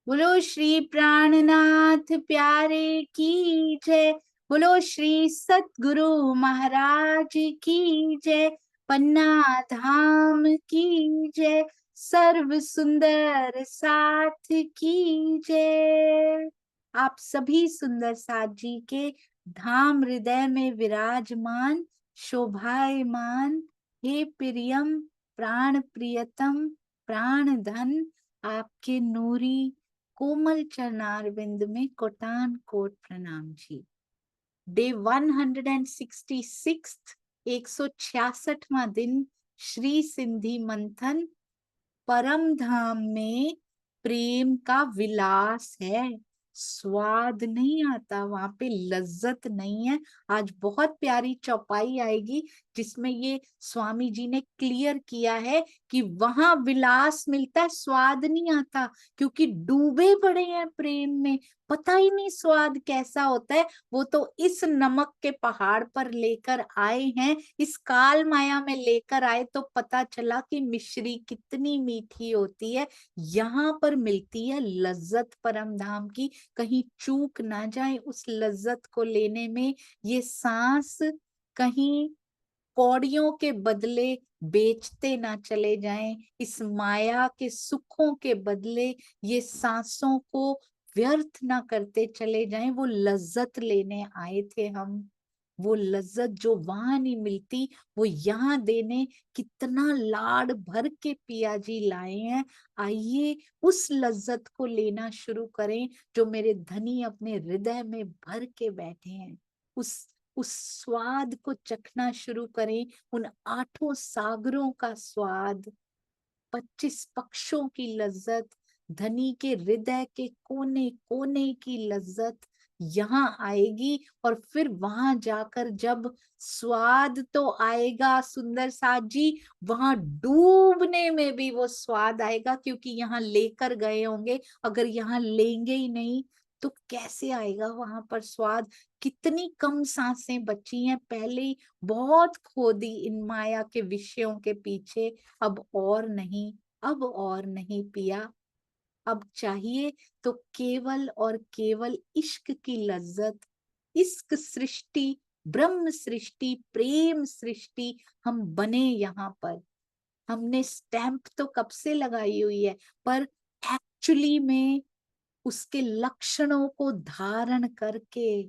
बोलो श्री प्राणनाथ प्यारे की जय। बोलो श्री सतगुरु महाराज की जय। पन्ना धाम की जय। सर्व सुंदर साथ की जय। आप सभी सुंदर साथ जी के धाम हृदय में विराजमान शोभायमान हे प्रियम प्राण प्रियतम प्राण धन आपके नूरी कोमल चरणार बिंद में कोटान कोट प्रणाम जी। डे 166, 166वां दिन श्री सिंधी मंथन परम धाम में प्रेम का विलास है। स्वाद नहीं आता वहां पे, लज्जत नहीं है। आज बहुत प्यारी चौपाई आएगी जिसमें ये स्वामी जी ने क्लियर किया है कि वहां विलास मिलता है, स्वाद नहीं आता, क्योंकि डूबे पड़े हैं प्रेम में। पता ही नहीं स्वाद कैसा होता है। वो तो इस नमक के पहाड़ पर लेकर आए हैं, इस काल माया में लेकर आए तो पता चला कि मिश्री कितनी मीठी होती है। यहाँ पर मिलती है लज्जत परम धाम की। कहीं चूक ना जाए उस लज्जत को लेने में। ये सांस कहीं कौड़ियों के बदले बेचते ना चले जाएं। इस माया के सुखों के बदले ये सांसों को व्यर्थ ना करते चले जाएं। वो लज्जत लेने आए थे हम। वो लज्जत जो वहां नहीं मिलती वो यहाँ देने कितना लाड भर के पिया जी लाए हैं। आइए उस लज्जत को लेना शुरू करें जो मेरे धनी अपने हृदय में भर के बैठे हैं। उस स्वाद को चखना शुरू करें, उन आठों सागरों का स्वाद, 25 पक्षों की लज्जत, धनी के हृदय के कोने कोने की लज्जत यहाँ आएगी। और फिर वहां जाकर जब स्वाद तो आएगा सुंदर साथ जी, वहां डूबने में भी वो स्वाद आएगा, क्योंकि यहाँ लेकर गए होंगे। अगर यहाँ लेंगे ही नहीं तो कैसे आएगा वहां पर स्वाद। कितनी कम सांसें बची हैं, पहले ही बहुत खो दी इन माया के विषयों के पीछे। अब और नहीं, अब और नहीं पिया। अब चाहिए तो केवल और केवल इश्क की लज्जत। इश्क सृष्टि, ब्रह्म सृष्टि, प्रेम सृष्टि हम बने यहाँ पर। हमने स्टैंप तो कब से लगाई हुई है, पर एक्चुअली में उसके लक्षणों को धारण करके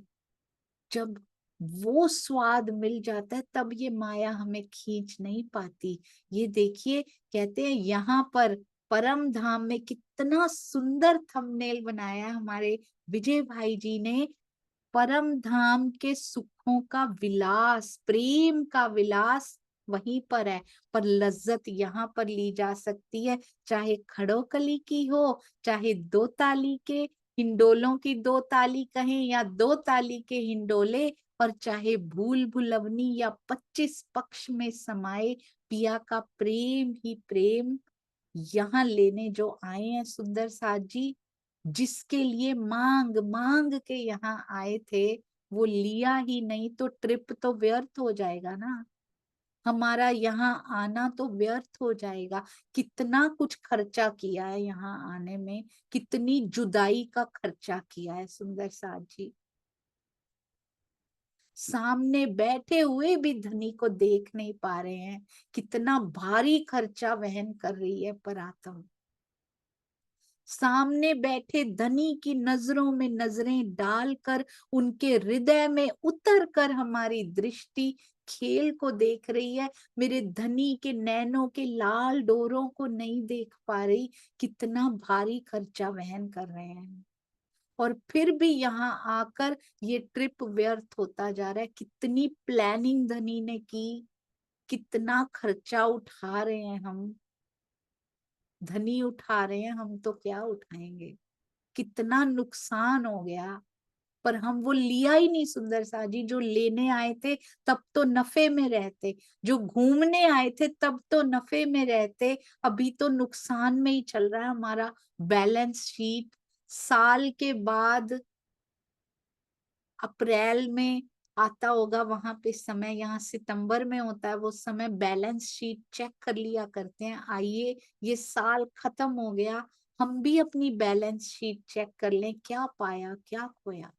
जब वो स्वाद मिल जाता है तब ये माया हमें खींच नहीं पाती। ये देखिए, कहते हैं यहाँ पर परम धाम में कितना सुंदर थंबनेल बनाया है हमारे विजय भाई जी ने। परम धाम के सुखों का विलास, प्रेम का विलास वहीं पर है, पर लज्जत यहाँ पर ली जा सकती है। चाहे खड़ोकली की हो, चाहे दो ताली के हिंडोलों की दो ताली कहें, या दो ताली के हिंडोले, और चाहे भूल भुलवनी या 25 पक्ष में समाये पिया का प्रेम ही प्रेम। यहाँ लेने जो आए हैं सुंदर साथ जी, जिसके लिए मांग मांग के यहाँ आए थे, वो लिया ही नहीं तो ट्रिप तो व्यर्थ हो जाएगा ना। हमारा यहाँ आना तो व्यर्थ हो जाएगा। कितना कुछ खर्चा किया है यहाँ आने में, कितनी जुदाई का खर्चा किया है सुंदर साथ जी। सामने बैठे हुए भी धनी को देख नहीं पा रहे हैं, कितना भारी खर्चा वहन कर रही है परातम। सामने बैठे धनी की नजरों में नजरें डालकर, उनके हृदय में उतर कर हमारी दृष्टि खेल को देख रही है। मेरे धनी के नैनों के लाल डोरों को नहीं देख पा रही। कितना भारी खर्चा वहन कर रहे हैं, और फिर भी यहाँ आकर ये ट्रिप व्यर्थ होता जा रहा है। कितनी प्लानिंग धनी ने की, कितना खर्चा उठा रहे हैं हम। धनी उठा रहे हैं, हम तो क्या उठाएंगे। कितना नुकसान हो गया, पर हम वो लिया ही नहीं सुंदर सा जी। जो लेने आए थे तब तो नफे में रहते, जो घूमने आए थे तब तो नफे में रहते। अभी तो नुकसान में ही चल रहा है हमारा बैलेंस शीट। साल के बाद अप्रैल में आता होगा वहां पे समय, यहाँ सितंबर में होता है वो समय। बैलेंस शीट चेक कर लिया करते हैं। आइए, ये साल खत्म हो गया, हम भी अपनी बैलेंस शीट चेक कर लें, क्या पाया क्या खोया।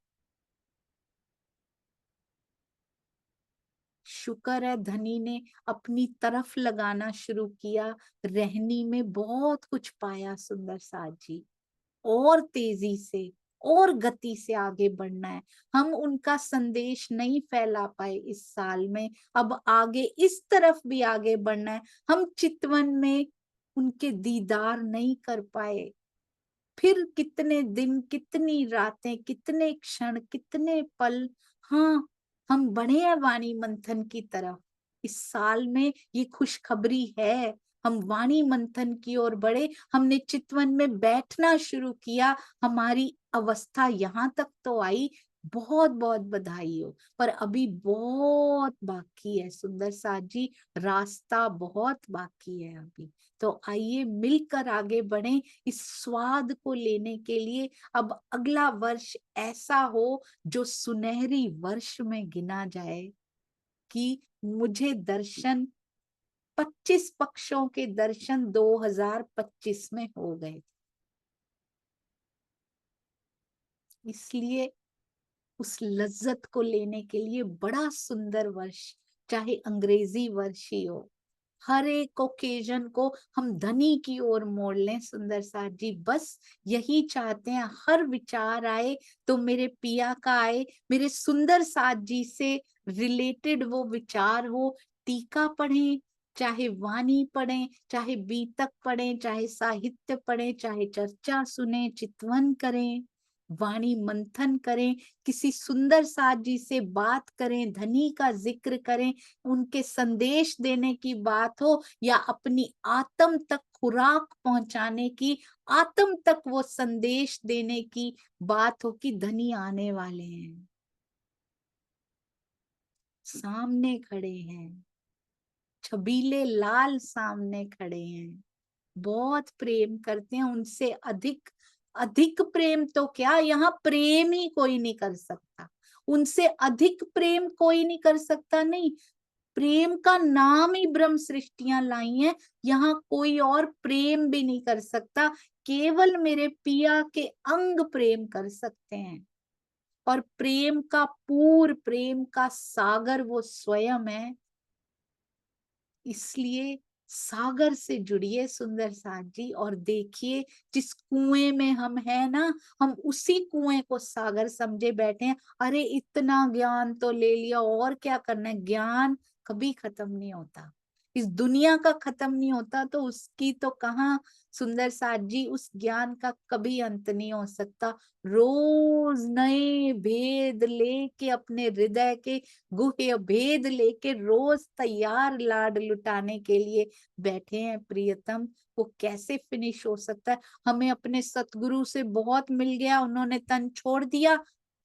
शुक्र है धनी ने अपनी तरफ लगाना शुरू किया, रहनी में बहुत कुछ पाया सुंदर साथ जी। और तेजी से और गति से आगे बढ़ना है। हम उनका संदेश नहीं फैला पाए इस साल में, अब आगे इस तरफ भी आगे बढ़ना है। हम चितवन में उनके दीदार नहीं कर पाए, फिर कितने दिन, कितनी रातें, कितने क्षण, कितने पल। हाँ, हम बढ़े हैं वाणी मंथन की तरफ। इस साल में ये खुशखबरी है, हम वाणी मंथन की ओर बढ़े, हमने चितवन में बैठना शुरू किया, हमारी अवस्था यहाँ तक तो आई। बहुत बहुत बधाई हो, पर अभी बहुत बाकी है सुंदर साथ जी, रास्ता बहुत बाकी है अभी। तो आइए मिलकर आगे बढ़ें इस स्वाद को लेने के लिए। अब अगला वर्ष ऐसा हो जो सुनहरी वर्ष में गिना जाए, कि मुझे दर्शन 25 पक्षों के दर्शन 2025 में हो गए। इसलिए उस लज्जत को लेने के लिए बड़ा सुंदर वर्ष, चाहे अंग्रेजी वर्ष ही हो, हर एक ओकेजन को हम धनी की ओर मोड़ लें सुंदर साथ जी। बस यही चाहते हैं, हर विचार आए तो मेरे पिया का आए, मेरे सुंदर साथ जी से रिलेटेड वो विचार हो। टीका पढ़ें, चाहे वाणी पढ़ें, चाहे बीतक पढ़ें, चाहे साहित्य पढ़ें, चाहे चर्चा सुने, चितवन करें, वाणी मंथन करें, किसी सुंदर साथ जी से बात करें, धनी का जिक्र करें, उनके संदेश देने की बात हो, या अपनी आत्म तक खुराक पहुंचाने की, आत्म तक वो संदेश देने की बात हो कि धनी आने वाले हैं, सामने खड़े हैं, छबीले लाल सामने खड़े हैं, बहुत प्रेम करते हैं, उनसे अधिक, अधिक प्रेम तो क्या, यहाँ प्रेम ही कोई नहीं कर सकता, उनसे अधिक प्रेम कोई नहीं कर सकता। नहीं, प्रेम का नाम ही ब्रह्म सृष्टियां लाई हैं, यहाँ कोई और प्रेम भी नहीं कर सकता, केवल मेरे पिया के अंग प्रेम कर सकते हैं। और प्रेम का पूर, प्रेम का सागर वो स्वयं है। इसलिए सागर से जुड़िए सुंदर साथ जी, और देखिए जिस कुएं में हम हैं ना, हम उसी कुएं को सागर समझे बैठे हैं। अरे इतना ज्ञान तो ले लिया, और क्या करना है, ज्ञान कभी खत्म नहीं होता, इस दुनिया का खत्म नहीं होता, तो उसकी तो कहाँ सुंदर साथ जी, उस ज्ञान का कभी अंत नहीं हो सकता। रोज नए भेद लेके, अपने हृदय के गुह्य भेद लेके रोज तैयार लाड लुटाने के लिए बैठे हैं प्रियतम। वो कैसे फिनिश हो सकता है, हमें अपने सतगुरु से बहुत मिल गया, उन्होंने तन छोड़ दिया,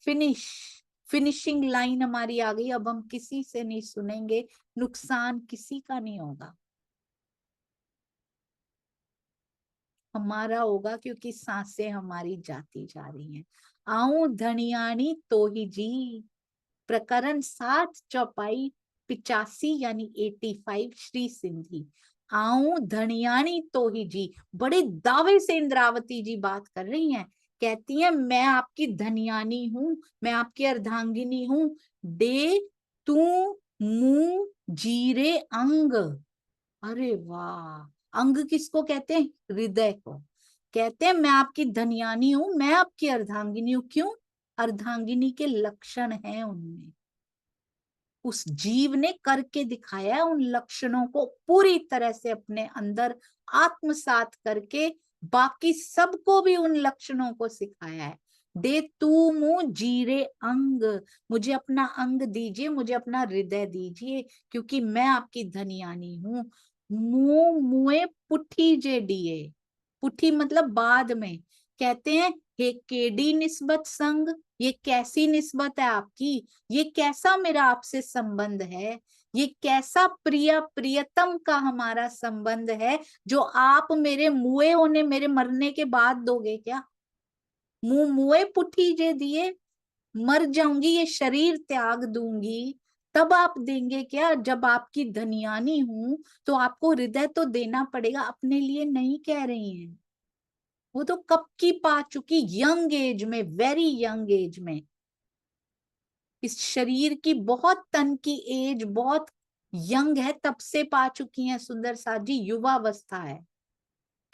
फिनिश, फिनिशिंग लाइन हमारी आ गई, अब हम किसी से नहीं सुनेंगे, नुकसान किसी का नहीं होगा, हमारा होगा, क्योंकि सांसें हमारी जाती जा रही हैं। आऊं धनियानी तो ही जी, प्रकरण 7 चौपाई 85 यानी 85, श्री सिंधी। आऊं धनियानी तो ही जी, बड़े दावे से इंद्रावती जी बात कर रही हैं, कहती हैं मैं आपकी धनियानी हूं, मैं आपकी अर्धांगिनी हूं। दे तू मुंह जीरे अंग, अरे वाह, अंग किसको कहते हैं, हृदय को। कहते हैं मैं आपकी धनियानी हूं, मैं आपकी अर्धांगिनी हूं, क्यों, अर्धांगिनी के लक्षण हैं उनमें, उस जीव ने करके दिखाया है, उन लक्षणों को पूरी तरह से अपने अंदर आत्मसात करके बाकी सबको भी उन लक्षणों को सिखाया है। दे तू मुंह जीरे अंग, मुझे अपना अंग दीजिए, मुझे अपना हृदय दीजिए, क्योंकि मैं आपकी धनियानी हूं। मुंह मुए पुठी जे दिए, पुठी मतलब बाद में, कहते हैं हे केडी निस्बत संग, ये कैसी निस्बत है आपकी, ये कैसा मेरा आपसे संबंध है, ये कैसा प्रिय प्रियतम का हमारा संबंध है, जो आप मेरे मुए होने, मेरे मरने के बाद दोगे क्या। मुंह मुए पुठी जे दिए, मर जाऊंगी, ये शरीर त्याग दूंगी, तब आप देंगे क्या, जब आपकी धनियानी हूं तो आपको हृदय तो देना पड़ेगा, अपने लिए नहीं कह रही हैं। वो तो कब की पा चुकी, यंग एज में, वेरी यंग एज में। इस शरीर की बहुत तन की एज बहुत यंग है, तब से पा चुकी हैं सुंदर साथ जी, युवावस्था है।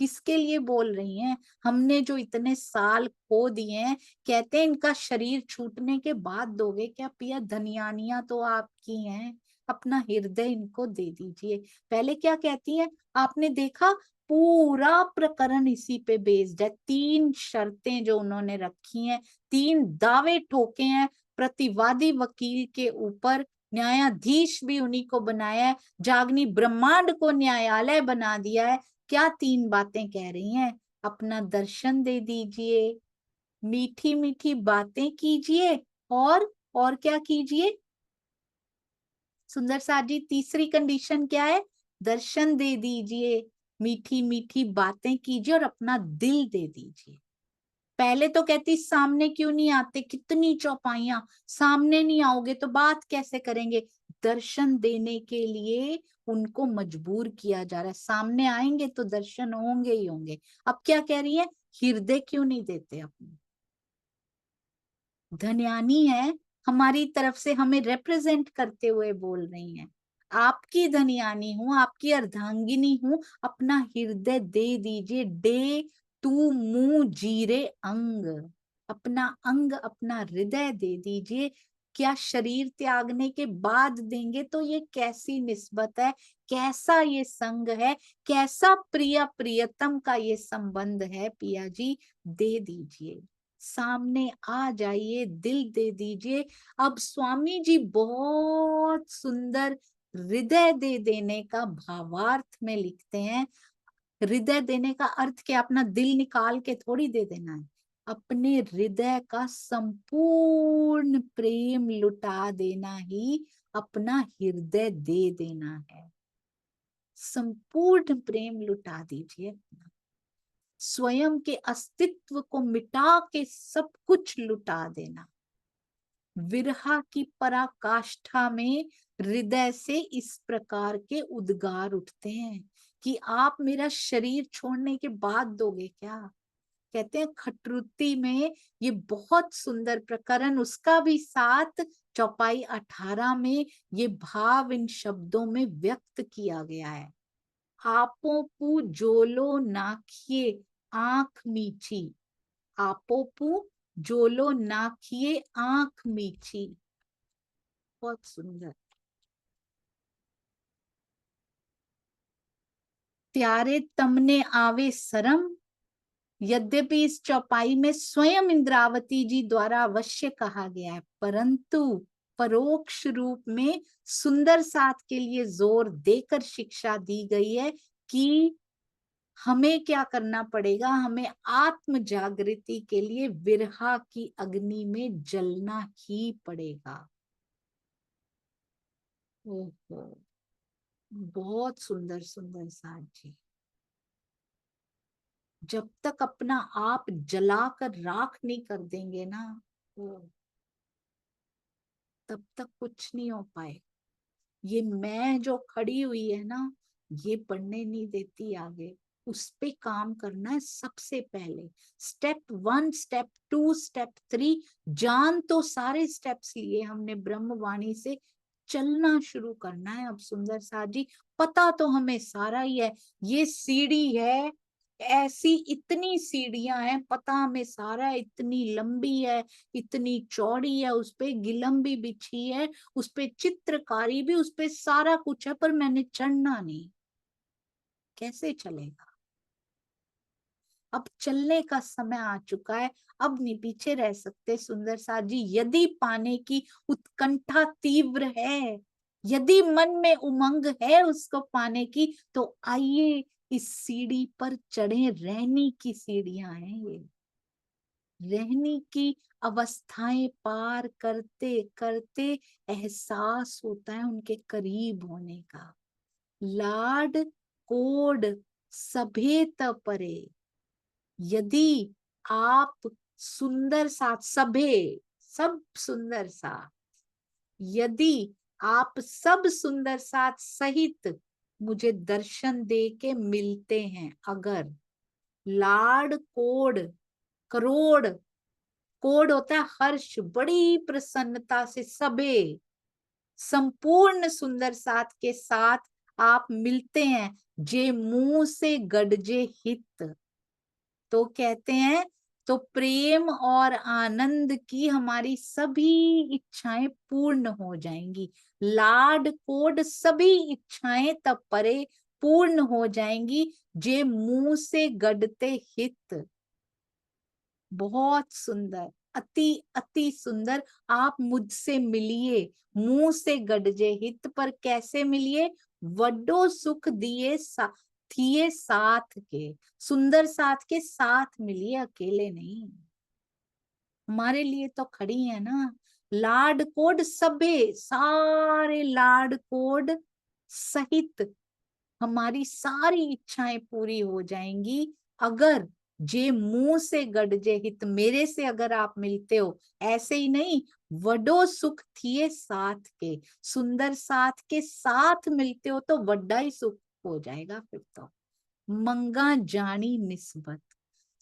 किसके लिए बोल रही हैं? हमने जो इतने साल खो दिए हैं, कहते हैं इनका शरीर छूटने के बाद दोगे क्या पिया? धनियानियां तो आपकी हैं, अपना हृदय इनको दे दीजिए। पहले क्या कहती हैं, आपने देखा, पूरा प्रकरण इसी पे बेस्ड है। 3 शर्तें जो उन्होंने रखी हैं, 3 दावे ठोके हैं प्रतिवादी वकील के ऊपर। न्यायाधीश भी उन्हीं को बनाया है, जागनी ब्रह्मांड को न्यायालय बना दिया है। क्या 3 बातें कह रही हैं? अपना दर्शन दे दीजिए, मीठी मीठी बातें कीजिए, और क्या कीजिए सुंदर साथ जी? तीसरी कंडीशन क्या है? दर्शन दे दीजिए, मीठी मीठी बातें कीजिए और अपना दिल दे दीजिए। पहले तो कहती सामने क्यों नहीं आते, कितनी चौपाइयां, सामने नहीं आओगे तो बात कैसे करेंगे? दर्शन देने के लिए उनको मजबूर किया जा रहा है, सामने आएंगे तो दर्शन होंगे ही होंगे। अब क्या कह रही है, हृदय क्यों नहीं देते अपने? धन्यानी है, हमारी तरफ से हमें रिप्रेजेंट करते हुए बोल रही हैं, आपकी धन्यानी हूं, आपकी अर्धांगिनी हूं, अपना हृदय दे दीजिए। डे तू मुंह जीरे अंग, अपना अंग, अपना हृदय दे दीजिए। क्या शरीर त्यागने के बाद देंगे तो ये कैसी निस्बत है, कैसा ये संग है, कैसा प्रिय प्रियतम का ये संबंध है पिया जी? दे दीजिए, सामने आ जाइए, दिल दे दीजिए। अब स्वामी जी बहुत सुंदर हृदय दे देने का भावार्थ में लिखते हैं। हृदय देने का अर्थ क्या? अपना दिल निकाल के थोड़ी दे देना है, अपने हृदय का संपूर्ण प्रेम लुटा देना ही अपना हृदय दे देना है। संपूर्ण प्रेम लुटा दीजिए, स्वयं के अस्तित्व को मिटा के सब कुछ लुटा देना। विरहा की पराकाष्ठा में हृदय से इस प्रकार के उद्गार उठते हैं कि आप मेरा शरीर छोड़ने के बाद दोगे क्या? कहते हैं खटरुती में ये बहुत सुंदर प्रकरण, उसका भी 7 चौपाई 18 में ये भाव इन शब्दों में व्यक्त किया गया है। आपोपू जोलो नाखिए आंख मीठी, आपोपू जोलो नाखिए आंख मीठी। बहुत सुंदर। त्यारे तमने आवे सरम, यद्यपि इस चौपाई में स्वयं इंद्रावती जी द्वारा अवश्य कहा गया है, परंतु परोक्ष रूप में सुंदर साथ के लिए जोर देकर शिक्षा दी गई है कि हमें क्या करना पड़ेगा, हमें आत्म जागृति के लिए विरहा की अग्नि में जलना ही पड़ेगा। ओहो, बहुत सुंदर सुंदर साथ जी। जब तक अपना आप जलाकर राख नहीं कर देंगे ना, तब तक कुछ नहीं हो पाए। ये मैं जो खड़ी हुई है ना, ये बढ़ने नहीं देती आगे। उस पे काम करना है सबसे पहले। स्टेप 1, स्टेप 2, स्टेप 3, जान तो सारे स्टेप्स लिए हमने ब्रह्मवाणी से, चलना शुरू करना है। अब सुंदर साथ जी, पता तो हमें सारा ही है, ये सीढ़ी है, ऐसी इतनी सीढ़ियां हैं, पता हमें सारा है, इतनी लंबी है, इतनी चौड़ी है, उस पे गिलम भी बिछी है, उस पे चित्रकारी भी, उस पे सारा कुछ है, पर मैंने चढ़ना नहीं। कैसे चलेगा? अब चलने का समय आ चुका है, अब नहीं पीछे रह सकते सुंदर साथ जी। यदि पाने की उत्कंठा तीव्र है, यदि मन में उमंग है उसको पाने की, तो आइए इस सीढ़ी पर चढ़े। रहनी की सीढ़ियां हैं ये, रहनी की अवस्थाएं पार करते करते एहसास होता है उनके करीब होने का। लाड कोड सभे त परे, यदि आप सुंदर साथ, सभे सब सुंदर साथ, यदि आप सब सुंदर साथ सहित मुझे दर्शन दे के मिलते हैं, अगर लाड कोड, करोड़, कोड होता है हर्ष, बड़ी प्रसन्नता से सबे, संपूर्ण सुंदर साथ के साथ आप मिलते हैं, जे मुंह से गडजे हित। तो कहते हैं, तो प्रेम और आनंद की हमारी सभी इच्छाएं पूर्ण हो जाएंगी। लाड कोड सभी इच्छाएं तब परे पूर्ण हो जाएंगी, जे मुंह से गडते हित। बहुत सुंदर, अति अति सुंदर। आप मुझसे मिलिए, मुंह से गडजे हित, पर कैसे मिलिए? वड्डो सुख दिए थिए साथ के, सुंदर साथ के साथ मिलिए, अकेले नहीं। हमारे लिए तो खड़ी है ना। लाड कोड सबे, सारे लाड कोड सहित हमारी सारी इच्छाएं पूरी हो जाएंगी, अगर जे मुंह से गडजे हित, मेरे से अगर आप मिलते हो। ऐसे ही नहीं, वडो सुख थिए साथ के, सुंदर साथ के साथ मिलते हो तो वड्डा ही सुख हो जाएगा फिर तो। मंगा जानी निस्बत,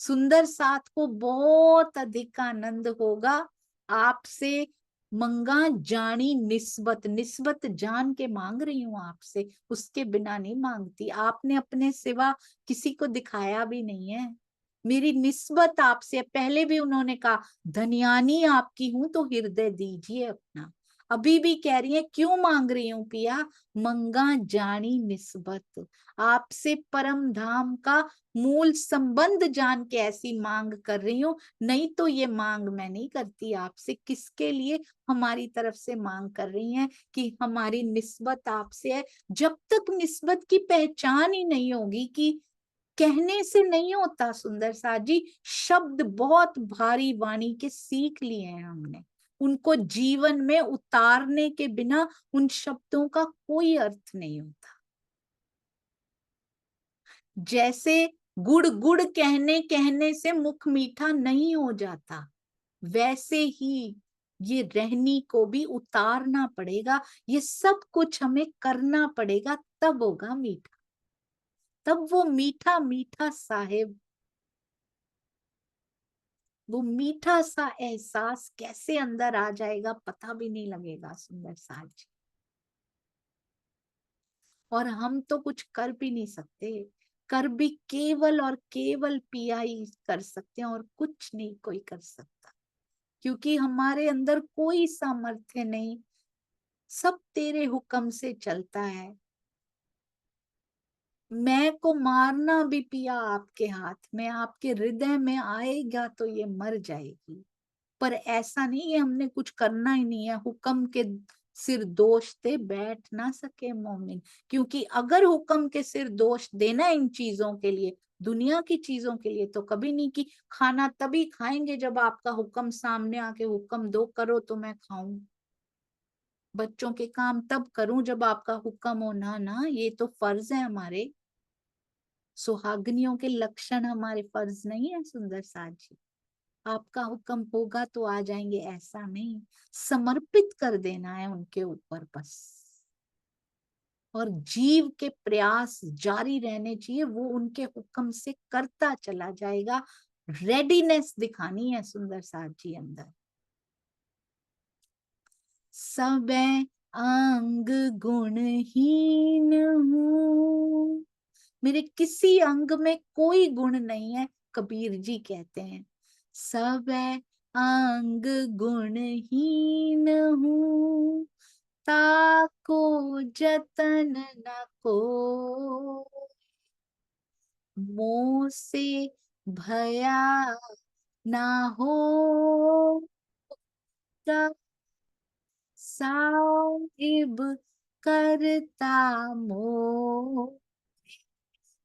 सुंदर साथ को बहुत अधिक आनंद होगा आपसे। मंगा जानी निस्बत, निस्बत जान के मांग रही हूं आपसे, उसके बिना नहीं मांगती। आपने अपने सिवा किसी को दिखाया भी नहीं है, मेरी निस्बत आपसे। पहले भी उन्होंने कहा, धनियानी आपकी हूं तो हृदय दीजिए अपना। अभी भी कह रही है, क्यों मांग रही हूं पिया? मंगा जानी निस्बत, आपसे परम धाम का मूल संबंध जान के ऐसी मांग कर रही हूँ। नहीं तो ये मांग मैं नहीं करती आपसे। किसके लिए हमारी तरफ से मांग कर रही हैं? कि हमारी निस्बत आपसे है। जब तक निस्बत की पहचान ही नहीं होगी, कि कहने से नहीं होता सुंदर साथ जी, शब्द बहुत भारी वाणी के सीख लिए हैं हमने, उनको जीवन में उतारने के बिना उन शब्दों का कोई अर्थ नहीं होता। जैसे गुड़ गुड़ कहने कहने से मुख मीठा नहीं हो जाता, वैसे ही ये रहनी को भी उतारना पड़ेगा। ये सब कुछ हमें करना पड़ेगा, तब होगा मीठा, तब वो मीठा मीठा साहेब, वो मीठा सा एहसास कैसे अंदर आ जाएगा पता भी नहीं लगेगा सुंदर साथ जी। और हम तो कुछ कर भी नहीं सकते, कर भी केवल और केवल पिया ही कर सकते हैं, और कुछ नहीं कोई कर सकता, क्योंकि हमारे अंदर कोई सामर्थ्य नहीं, सब तेरे हुक्म से चलता है। मैं को मारना भी पिया आपके हाथ में, आपके हृदय में आएगा तो ये मर जाएगी। पर ऐसा नहीं है हमने कुछ करना ही नहीं है, हुक्म के सिर दोष दे बैठ ना सके मोमिन। क्योंकि अगर हुक्म के सिर दोष देना इन चीजों के लिए, दुनिया की चीजों के लिए, तो कभी नहीं। कि खाना तभी खाएंगे जब आपका हुक्म सामने आके हुक्म दो करो तो मैं खाऊं, बच्चों के काम तब करूं जब आपका हुक्म हो। ना ना, ये तो फर्ज है हमारे, सुहागनियों के लक्षण हमारे फर्ज नहीं है सुंदर साथ जी। आपका हुक्म होगा तो आ जाएंगे, ऐसा नहीं, समर्पित कर देना है उनके ऊपर बस। और जीव के प्रयास जारी रहने चाहिए, वो उनके हुक्म से करता चला जाएगा। रेडीनेस दिखानी है सुंदर साथ जी अंदर। सब अंग गुणहीन हूँ, मेरे किसी अंग में कोई गुण नहीं है, कबीर जी कहते हैं। सब अंग गुणहीन हूँ, ताको जतन न को, मोह से भया ना हो, साहिब करता मोह।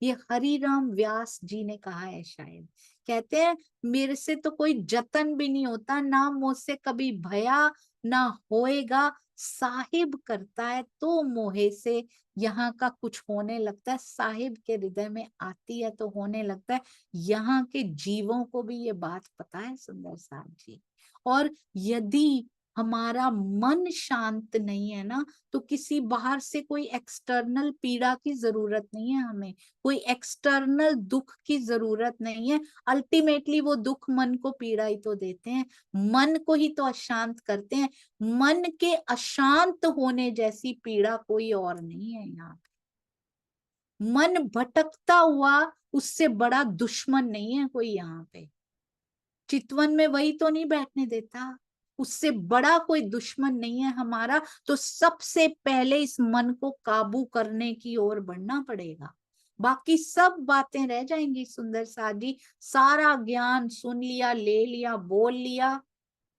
ये हरि राम व्यास जी ने कहा है शायद। कहते हैं, मेरे से तो कोई जतन भी नहीं होता, ना मुझसे कभी भया ना होएगा, साहिब करता है तो मोहे से यहाँ का कुछ होने लगता है। साहिब के हृदय में आती है तो होने लगता है। यहाँ के जीवों को भी ये बात पता है सुंदर साथ जी। और यदि हमारा मन शांत नहीं है ना, तो किसी बाहर से कोई एक्सटर्नल पीड़ा की जरूरत नहीं है हमें, कोई एक्सटर्नल दुख की जरूरत नहीं है। अल्टीमेटली वो दुख मन को पीड़ा ही तो देते हैं, मन को ही तो अशांत करते हैं। मन के अशांत होने जैसी पीड़ा कोई और नहीं है यहाँ पे। मन भटकता हुआ उससे बड़ा दुश्मन नहीं है कोई यहाँ पे। चितवन में वही तो नहीं बैठने देता, उससे बड़ा कोई दुश्मन नहीं है हमारा। तो सबसे पहले इस मन को काबू करने की ओर बढ़ना पड़ेगा, बाकी सब बातें रह जाएंगी। सुंदर साथ जी, सारा ज्ञान सुन लिया, ले लिया, बोल लिया,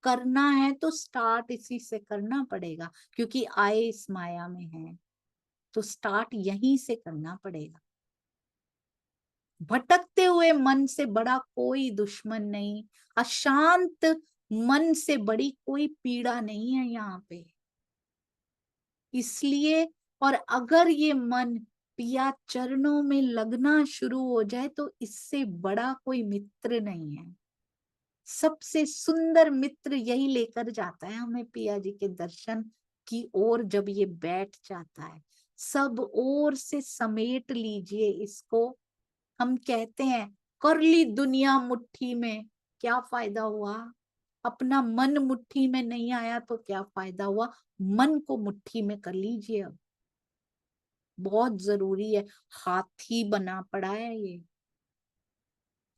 करना है तो स्टार्ट इसी से करना पड़ेगा, क्योंकि आए इस माया में है, तो स्टार्ट यहीं से करना पड़ेगा। भटकते हुए मन से बड़ा कोई दुश्मन नहीं, अशांत मन से बड़ी कोई पीड़ा नहीं है यहाँ पे। इसलिए, और अगर ये मन पिया चरणों में लगना शुरू हो जाए तो इससे बड़ा कोई मित्र नहीं है। सबसे सुंदर मित्र यही लेकर जाता है हमें पिया जी के दर्शन की ओर। जब ये बैठ जाता है, सब ओर से समेट लीजिए इसको। हम कहते हैं कर ली दुनिया मुट्ठी में, क्या फायदा हुआ? अपना मन मुट्ठी में नहीं आया तो क्या फायदा हुआ? मन को मुट्ठी में कर लीजिए अब, बहुत जरूरी है। हाथी बना पड़ा है ये,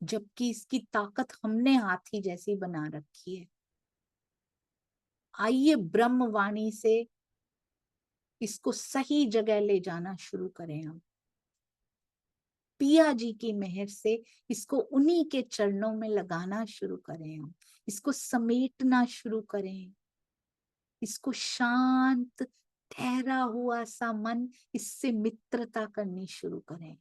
जबकि इसकी ताकत हमने हाथी जैसी बना रखी है। आइए ब्रह्मवाणी से इसको सही जगह ले जाना शुरू करें हम। पिया जी की मेहर से इसको उन्हीं के चरणों में लगाना शुरू करें हम, इसको समेटना शुरू करें। इसको शांत ठहरा हुआ सा मन, इससे मित्रता करनी शुरू करें।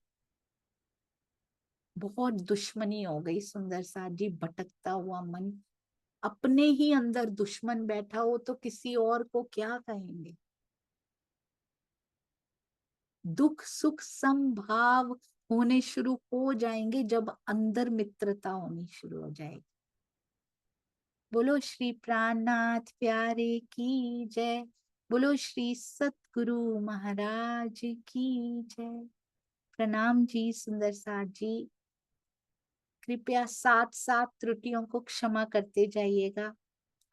बहुत दुश्मनी हो गई सुंदर साथ जी, भटकता हुआ मन। अपने ही अंदर दुश्मन बैठा हो तो किसी और को क्या कहेंगे? दुख सुख समभाव होने शुरू हो जाएंगे जब अंदर मित्रता होनी शुरू हो जाएगी। बोलो श्री प्राणनाथ प्यारे की जय। बोलो श्री सतगुरु महाराज की जय। प्रणाम जी सुंदर साथ जी। कृपया साथ साथ त्रुटियों को क्षमा करते जाइएगा,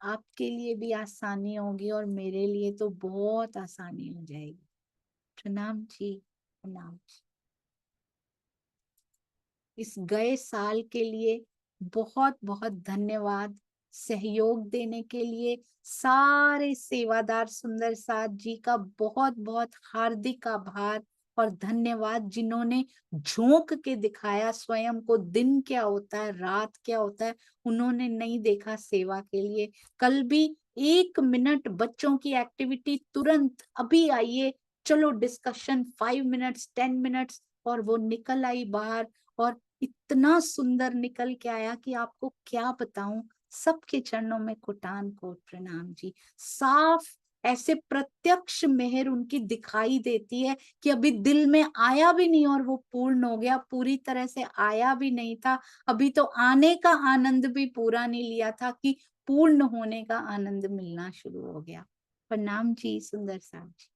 आपके लिए भी आसानी होगी और मेरे लिए तो बहुत आसानी हो जाएगी। प्रणाम जी, प्रणाम जी। इस गए साल के लिए बहुत बहुत धन्यवाद। सहयोग देने के लिए सारे सेवादार सुंदर साथ जी का बहुत बहुत हार्दिक आभार और धन्यवाद, जिन्होंने झोंक के दिखाया स्वयं को, दिन क्या होता है, रात क्या होता है, उन्होंने नहीं देखा सेवा के लिए। कल भी 1 मिनट बच्चों की एक्टिविटी, तुरंत अभी आइए, चलो डिस्कशन 5 मिनट्स 10 मिनट्स, और वो निकल आई बाहर, और इतना सुंदर निकल के आया कि आपको क्या बताऊं। सबके चरणों में कोटान कोट प्रणाम जी। साफ ऐसे प्रत्यक्ष मेहर उनकी दिखाई देती है कि अभी दिल में आया भी नहीं और वो पूर्ण हो गया, पूरी तरह से आया भी नहीं था, अभी तो आने का आनंद भी पूरा नहीं लिया था कि पूर्ण होने का आनंद मिलना शुरू हो गया। प्रणाम जी सुंदर साहब जी।